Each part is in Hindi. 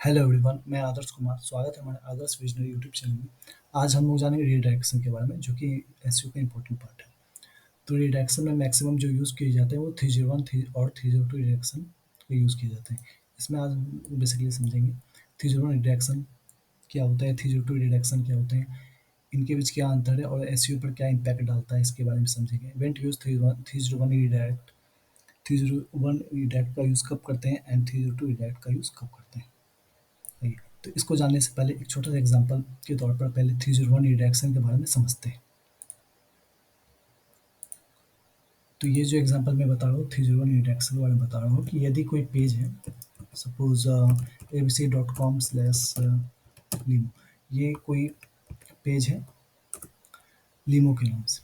हेलो एवरीवन, मैं आदर्श कुमार। स्वागत है हमारे आदर्श विजनरी यूट्यूब चैनल में। आज हम लोग जानेंगे रीडायरेक्शन के बारे में, जो कि एसईओ का इंपॉर्टेंट पार्ट है। तो रीडायरेक्शन में मैक्सिमम जो यूज़ किए जाते हैं वो 301 और 302 रीडायरेक्शन के यूज़ किए जाते हैं। इसमें आज हम बेसिकली समझेंगे 301 रीडायरेक्शन क्या होता है, 302 रीडायरेक्शन क्या होते हैं, इनके बीच क्या अंतर है और एसईओ पर क्या इम्पैक्ट डालता है, इसके बारे में समझेंगे। इवेंट यूज़ 301 रीडायरेक्ट 301 रीडायरेक्ट का यूज़ कब करते हैं एंड 302 रीडायरेक्ट का यूज़ कब करते हैं। आइए, तो इसको जानने से पहले एक छोटा सा एग्जांपल के तौर पर पहले 301 रिडक्शन के बारे में समझते हैं। तो ये जो एग्जांपल मैं बता रहा हूँ 301 रिडक्शन के बारे में बता रहा हूँ कि यदि कोई पेज है, सपोज abc.com/limो, ये कोई पेज है लीमो के नाम से।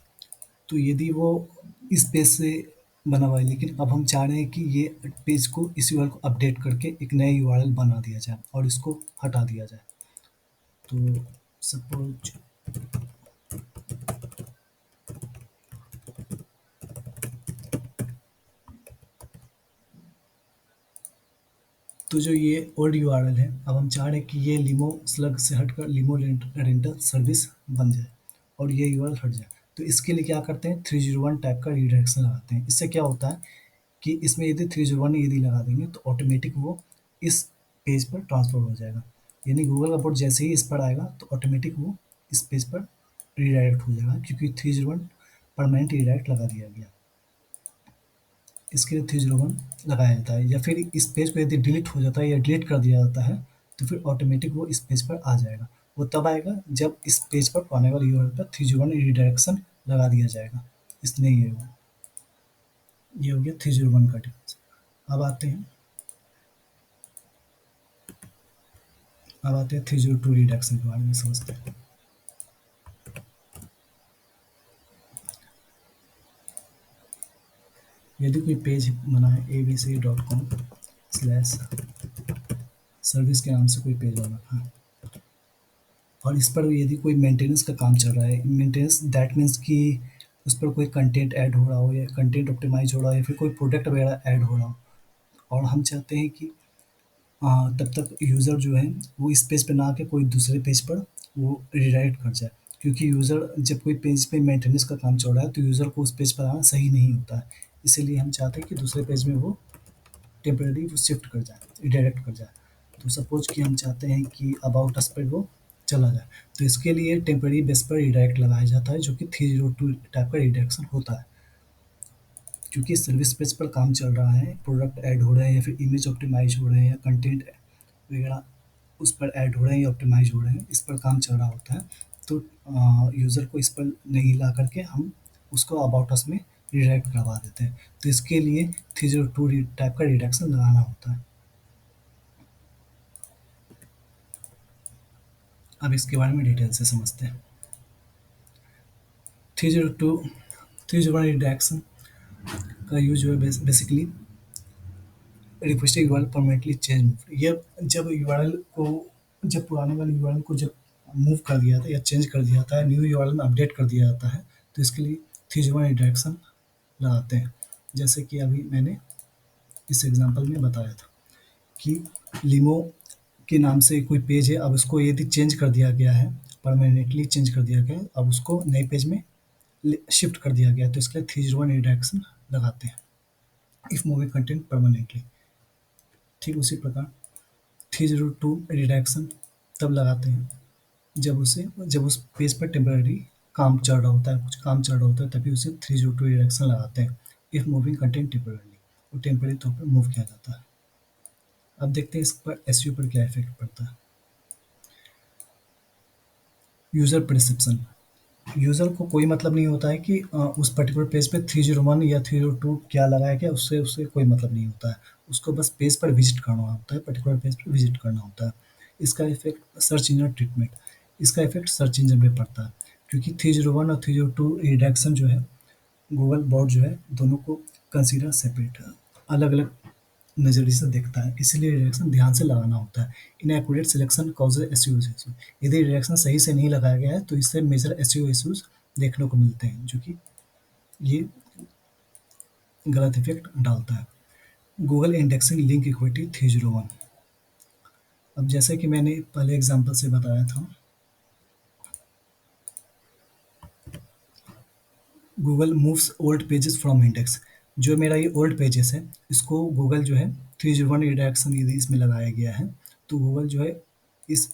तो यदि वो इस पेज से बना हुआ है, लेकिन अब हम चाह रहे हैं कि ये पेज को इस यूआरएल को अपडेट करके एक नया यूआरएल बना दिया जाए और इसको हटा दिया जाए। तो सपोज तो जो ये ओल्ड यूआरएल है, अब हम चाह रहे हैं कि ये लिमो स्लग से हटकर लिमो रेंटल सर्विस बन जाए और ये यूआरएल हट जाए। तो इसके लिए क्या करते हैं, 301 टाइप का रिडायरेक्शन लगाते हैं। इससे क्या होता है कि इसमें यदि 301 यदि लगा देंगे तो ऑटोमेटिक वो इस पेज पर ट्रांसफर हो जाएगा। यानी गूगल का बोर्ड जैसे ही इस पर आएगा तो ऑटोमेटिक वो इस पेज पर रिडायरेक्ट हो जाएगा, क्योंकि 301 परमानेंट रिडायरेक्ट लगा दिया गया। इसके लिए 301 लगाया जाता है, या फिर इस पेज को यदि डिलीट हो जाता है या डिलीट कर दिया जाता है तो फिर ऑटोमेटिक वो इस पेज पर आ जाएगा। वो तब आएगा जब इस पेज पर आने वाले यूआरएल पर 301 रिडायरेक्शन लगा दिया जाएगा। इसलिए ये हो गया 301 का डिफरेंस। अब आते हैं अब आते हैं 302 रिडक्शन के बारे में समझते हैं। यदि कोई पेज बना है abc.com/सर्विस के नाम से कोई पेज बना है और इस पर यदि कोई मेंटेनेंस का काम चल रहा है, मेंटेनेंस दैट मीन्स कि उस पर कोई कंटेंट ऐड हो रहा हो या कंटेंट ऑप्टिमाइज हो रहा हो या फिर कोई प्रोडक्ट वगैरह ऐड हो रहा हो, और हम चाहते हैं कि तब तक यूज़र जो है वो इस पेज पे ना आके कोई दूसरे पेज पर वो रिडायरेक्ट कर जाए। क्योंकि यूज़र जब कोई पेज पे मेंटेनेंस का काम चल रहा है तो यूज़र को उस पेज पर आना सही नहीं होता है। इसीलिए हम चाहते हैं कि दूसरे पेज में वो टेम्परेरी वो शिफ्ट कर जाए, रिडायरेक्ट कर जाए। तो सपोज कि हम चाहते हैं कि अबाउट अस पे वो चला जाए, तो इसके लिए टेम्परेरी बेस पर रिडायरेक्ट लगाया जाता है, जो कि 302 टाइप का रिडायरेक्शन होता है। क्योंकि सर्विस पेज पर काम चल रहा है, प्रोडक्ट ऐड हो रहे हैं या फिर इमेज ऑप्टिमाइज हो रहे हैं या कंटेंट वगैरह उस पर ऐड हो रहे हैं या ऑप्टिमाइज हो रहे हैं, इस पर काम चल रहा होता है। तो यूज़र को इस पर नहीं ला करके हम उसको अबाउट अस में रिडायरेक्ट करवा देते हैं। तो इसके लिए 302 टाइप का रिडक्शन लगाना होता है। अब इसके बारे में डिटेल से समझते हैं। 302 301 रिडक्शन का यूज जो है basically requested URL permanently change. ये जब यूआरएल को जब पुराने वाले यूआरएल को जब मूव कर दिया जाता है या चेंज कर दिया जाता है, न्यू यूआरएल में अपडेट कर दिया जाता है, तो इसके लिए 301 रिडायरेक्शन लगाते हैं। जैसे कि अभी मैंने इस एग्जांपल में बताया था कि लिमो के नाम से कोई पेज है, अब उसको यदि चेंज कर दिया गया है, परमानेंटली चेंज कर दिया गया है, अब उसको नए पेज में शिफ्ट कर दिया गया है, तो इसके लिए 301 रिडायरेक्शन लगाते हैं इफ मूविंग कंटेंट परमानेंटली। ठीक उसी प्रकार 302 रिडायरेक्शन तब लगाते हैं जब उस पेज पर टेम्पररी काम चल रहा होता है, कुछ काम चल रहा होता है, तभी उसे 302 रिडायरेक्शन लगाते हैं इफ मूविंग कंटेंट टेम्पररी, वो टेम्पररी तौर पर मूव किया जाता है। अब देखते हैं इस पर एसईओ पर क्या इफेक्ट पड़ता है। User perception. यूजर को कोई मतलब नहीं होता है कि उस पर्टिकुलर पेज पे 301 या 302 क्या लगाया गया, उससे उससे कोई मतलब नहीं होता है। उसको बस पेज पर विजिट करना होता है, पर्टिकुलर पेज पर विजिट करना होता है। इसका इफेक्ट सर्च इंजन ट्रीटमेंट, इसका इफेक्ट सर्च इंजन पे पड़ता है, क्योंकि 301 और 302 रिडक्शन जो है गूगल बोर्ड जो है दोनों को कंसीडर सेपरेट है, अलग अलग नज़रिए से देखता है, इसीलिए रिएक्शन ध्यान से लगाना होता है। Inaccurate selection causes SEO issues. यदि रिएक्शन सही से नहीं लगाया गया है तो इससे मेजर एसईओ इशूज देखने को मिलते हैं, जो कि ये गलत इफेक्ट डालता है। Google indexing link equity 301। अब जैसे कि मैंने पहले एग्जांपल से बताया था, Google moves old pages from index. जो मेरा ये ओल्ड पेजेस है, इसको गूगल जो है 301 रिडायरेक्शन यदि इसमें लगाया गया है, तो गूगल जो है इस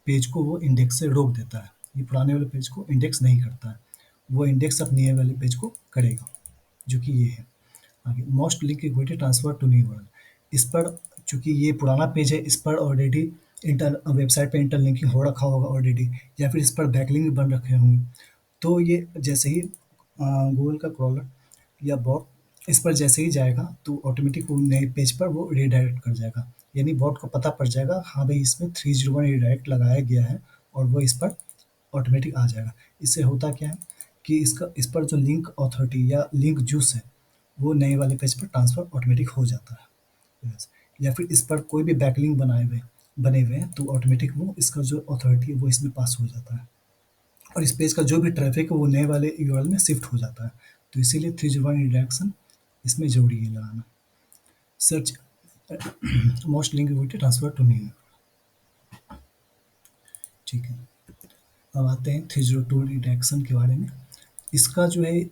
पेज को वो इंडेक्स से रोक देता है। ये पुराने वाले पेज को इंडेक्स नहीं करता है, वो इंडेक्स अब नए वाले पेज को करेगा, जो कि ये है। आगे most link equity transfer to new world. इस पर चूंकि ये पुराना पेज है, इस पर ऑलरेडी इंटर वेबसाइट पे इंटरलिंकिंग हो रखा होगा ऑलरेडी, या फिर इस पर बैकलिंक बन रखे होंगे। तो ये जैसे ही गूगल का क्रॉलर या बॉट इस पर जैसे ही जाएगा, तो ऑटोमेटिक वो नए पेज पर वो रिडायरेक्ट कर जाएगा। यानी बॉट को पता पड़ जाएगा, हाँ भाई इसमें 301 रिडायरेक्ट लगाया गया है, और वो इस पर ऑटोमेटिक आ जाएगा। इससे होता क्या है कि इसका इस पर जो लिंक अथॉरिटी या लिंक जूस है, वो नए वाले पेज पर ट्रांसफ़र ऑटोमेटिक हो जाता है। यस। या फिर इस पर कोई भी बैकलिंक बने हुए हैं, तो ऑटोमेटिक वो इसका जो अथॉरिटी है वो इसमें पास हो जाता है, और इस पेज का जो भी ट्रैफिक है वो नए वाले यूआरएल में शिफ्ट हो जाता है। तो इसीलिए 301 रिडायरेक्शन इसमें ज़रूरी है लगाना। Search most link equity transfer to new. ठीक है। अब आते हैं 302 रिडायरेक्शन के बारे में। इसका जो है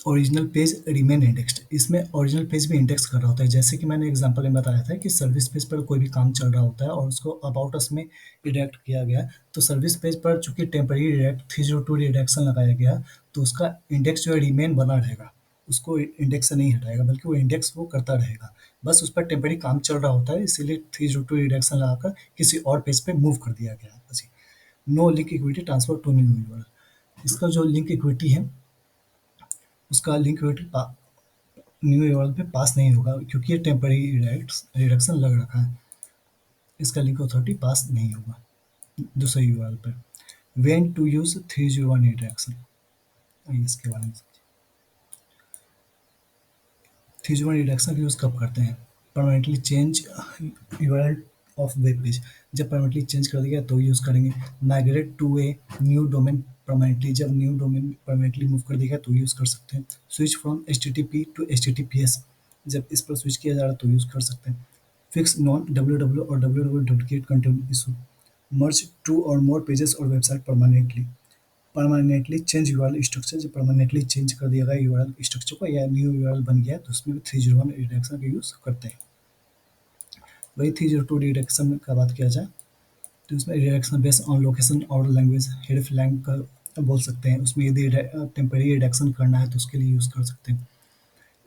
ओरिजिनल पेज रिमेन इंडेक्स्ड। इसमें ओरिजिनल पेज भी इंडेक्स कर रहा होता है। जैसे कि मैंने एग्जांपल में बताया था कि सर्विस पेज पर कोई भी काम चल रहा होता है और उसको अबाउट अस में रिडायरेक्ट किया गया है, तो सर्विस पेज पर चूंकि टेम्पररी रिडायरेक्ट 302 रिडायरेक्शन लगाया गया है, तो उसका इंडेक्स जो है रिमेन बना रहेगा। उसको इंडेक्स से नहीं हटाएगा, बल्कि वो इंडेक्स वो करता रहेगा। बस उस पर टेम्पररी काम चल रहा होता है, इसीलिए 302 रिडायरेक्शन लगाकर किसी और पेज पे मूव कर दिया गया है। बस no link equity transfer to new URL. इसका जो लिंक इक्विटी है, उसका लिंक इक्विटी न्यू यूआरएल पे पास नहीं होगा, क्योंकि ये टेम्पररी रिडक्शन लग रखा है। इसका लिंक अथॉरिटी पास नहीं होगा दूसरे यूआरएल पर। व्हेन टू यूज 301 रिडक्शन, इसके बारे में 301 रिडक्शन का यूज़ कब करते हैं? Permanently change URL of web page. जब परमानेंटली चेंज कर दिया तो यूज़ करेंगे। Migrate to a new domain permanently, जब न्यू डोमेन परमानेंटली मूव कर देगा तो यूज़ कर सकते हैं। Switch from HTTP to HTTPS, जब इस पर स्विच किया जा रहा है तो यूज़ कर सकते हैं। फिक्स नॉन डब्ल्यू और W duplicate content issue. Merge two और मोर पेजेस और website permanently. Permanently change URL structure, जब परमानेंटली चेंज कर दिया गया यूआरएल स्ट्रक्चर को या न्यू यूआरएल बन गया है, तो उसमें भी 301 रिडक्शन का यूज़ करते हैं। वही 302 रिडक्शन का बात किया जाए, तो इसमें रिडक्शन बेस्ड ऑन लोकेशन और लैंग्वेज हेड फ्लैग का बोल सकते हैं। उसमें यदि टेम्परेरी रिडक्शन करना है तो उसके लिए यूज़ कर सकते हैं।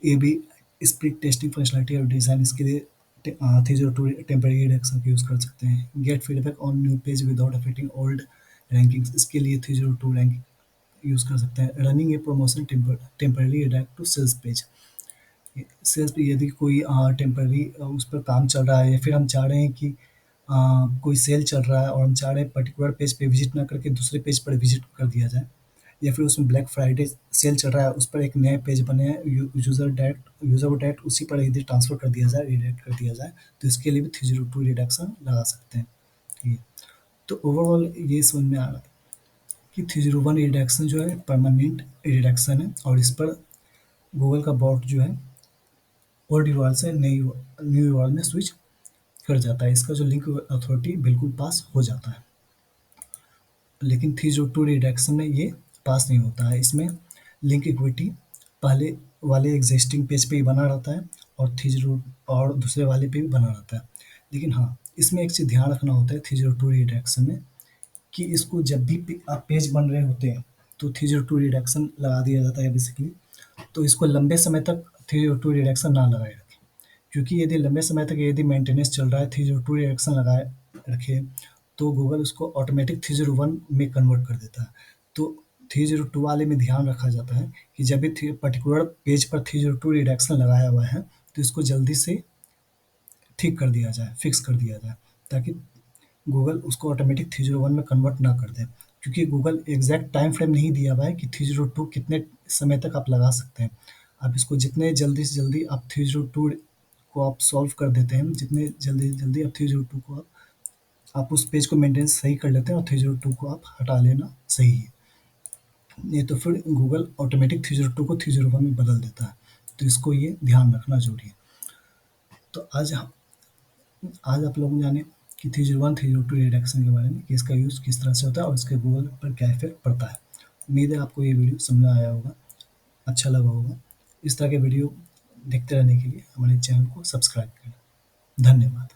A B split testing functionality और डिज़ाइन, इसके लिए 302 टेम्परेरी रिडक्शन का यूज़ कर सकते हैं। Get feedback on new page without affecting old rankings, इसके लिए 302 रैंक यूज़ कर सकते हैं। Running a promotion temporary redirect to sales page. Sales पे यदि कोई टेम्परेरी उस पर काम चल रहा है, या फिर हम चाह रहे हैं कि कोई सेल चल रहा है और हम चाह रहे हैं पर्टिकुलर पेज पे विजिट ना करके दूसरे पेज पर विजिट कर दिया जाए, या फिर उसमें ब्लैक फ्राइडे सेल चल रहा है, उस पर एक नया पेज बने हैं, यूज़र को डायरेक्ट उसी पर यदि ट्रांसफ़र कर दिया जाए, रिडायरेक्ट कर दिया जाए, तो इसके लिए भी 302 रिडक्शन लगा सकते हैं। ठीक है। तो ओवरऑल ये समझ में आ रहा है कि 301 रिडक्शन जो है परमानेंट रिडक्शन है, और इस पर गूगल का बॉट जो है ओल्ड यूआरएल से न्यू यूआरएल में स्विच कर जाता है। इसका जो लिंक अथॉरिटी बिल्कुल पास हो जाता है। लेकिन 302 रिडक्शन में ये पास नहीं होता है। इसमें लिंक इक्विटी पहले वाले एग्जिस्टिंग पेज पे ही बना रहता है, और 30 और दूसरे वाले पे भी बना रहता है। लेकिन हाँ, इसमें एक चीज़ ध्यान रखना होता है 302 रिडक्शन में, कि इसको जब भी पेज बन रहे होते हैं तो 302 रिडक्शन लगा दिया जाता है बेसिकली। तो इसको लंबे समय तक 302 रिडक्शन ना लगाए रखें, क्योंकि यदि लंबे समय तक यदि मेंटेनेंस चल रहा है 302 रिडक्शन लगाए रखे, तो गूगल उसको ऑटोमेटिक 301 में कन्वर्ट कर देता है। तो 302 वाले में ध्यान रखा जाता है कि जब भी पर्टिकुलर पेज पर 302 रिडक्शन लगाया हुआ है, तो इसको जल्दी से ठीक कर दिया जाए, फिक्स कर दिया जाए, ताकि गूगल उसको ऑटोमेटिक 301 में कन्वर्ट ना कर दे। क्योंकि गूगल एग्जैक्ट टाइम फ्रेम नहीं दिया हुआ है कि 302 कितने समय तक आप लगा सकते हैं। आप इसको जितने जल्दी से जल्दी आप 302 को आप सॉल्व कर देते हैं, जितने जल्दी से जल्दी आप 302 को आप उस पेज को मेंटेनेंस सही कर लेते हैं, और 302 को आप हटा लेना सही है। नहीं तो फिर गूगल ऑटोमेटिक 302 को 301 में बदल देता है। तो इसको ये ध्यान रखना ज़रूरी है। तो आज हम आज आप लोग जाने कि 301, 302 रिडक्शन के बारे में कि इसका यूज़ किस तरह से होता है और इसके गूगल पर क्या इफ़ेक्ट पड़ता है। उम्मीद है आपको ये वीडियो समझ में आया होगा, अच्छा लगा होगा। इस तरह के वीडियो देखते रहने के लिए हमारे चैनल को सब्सक्राइब करें। धन्यवाद।